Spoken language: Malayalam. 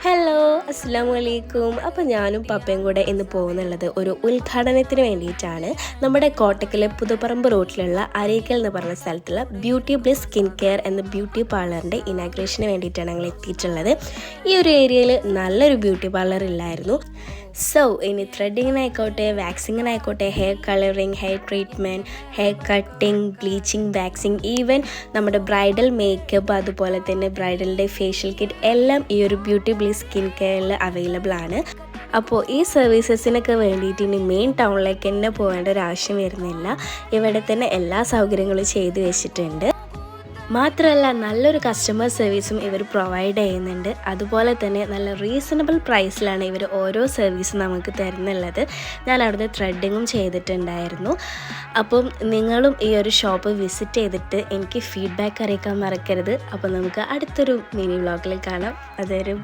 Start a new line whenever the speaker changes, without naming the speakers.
ഹലോ, അസ്സലാമു അലൈക്കും. അപ്പോൾ ഞാനും പപ്പയും കൂടെ ഇന്ന് പോകുന്നുള്ളത് ഒരു ഉദ്ഘാടനത്തിന് വേണ്ടിയിട്ടാണ്. നമ്മുടെ കോട്ടക്കലെ പുതുപ്പറമ്പ് റോഡിലുള്ള അരീക്കൽ എന്ന് പറഞ്ഞ സ്ഥലത്തുള്ള ബ്യൂട്ടി ബ്ലിസ് സ്കിൻ കെയർ എന്ന ബ്യൂട്ടി പാർലറിൻ്റെ ഇനാഗ്രേഷന് വേണ്ടിയിട്ടാണ് ഞങ്ങൾ എത്തിയിട്ടുള്ളത്. ഈ ഒരു ഏരിയയിൽ നല്ലൊരു ബ്യൂട്ടി പാർലർ ഇല്ലായിരുന്നു. ഇനി ത്രെഡിങ്ങിനായിക്കോട്ടെ, വാക്സിങ്ങിനായിക്കോട്ടെ, hair colouring, hair treatment, hair cutting, bleaching, waxing, even നമ്മുടെ ബ്രൈഡൽ മേക്കപ്പ്, അതുപോലെ തന്നെ ബ്രൈഡലിൻ്റെ ഫേഷ്യൽ കിറ്റ് എല്ലാം ഈ ഒരു ബ്യൂട്ടി ബ്ലിസ് സ്കിൻ കെയറിൽ അവൈലബിൾ ആണ്. അപ്പോൾ ഈ സർവീസസിനൊക്കെ വേണ്ടിയിട്ട് ഇനി മെയിൻ ടൗണിലേക്ക് തന്നെ പോകേണ്ട ഒരു ആവശ്യം വരുന്നില്ല. ഇവിടെ തന്നെ എല്ലാ സൗകര്യങ്ങളും ചെയ്തു വെച്ചിട്ടുണ്ട്. മാത്രമല്ല നല്ലൊരു കസ്റ്റമർ സർവീസും ഇവർ പ്രൊവൈഡ് ചെയ്യുന്നുണ്ട്. അതുപോലെ തന്നെ നല്ല റീസണബിൾ പ്രൈസിലാണ് ഇവർ ഓരോ സർവീസും നമുക്ക് തരുന്നുള്ളത്. ഞാൻ അവിടുത്തെ ത്രെഡിങ്ങും ചെയ്തിട്ടുണ്ടായിരുന്നു. അപ്പം നിങ്ങളും ഈ ഒരു ഷോപ്പ് വിസിറ്റ് ചെയ്തിട്ട് എനിക്ക് ഫീഡ്ബാക്ക് അറിയിക്കാൻ മറക്കരുത്. അപ്പോൾ നമുക്ക് അടുത്തൊരു മിനി വ്ളോഗിൽ കാണാം. അതൊരു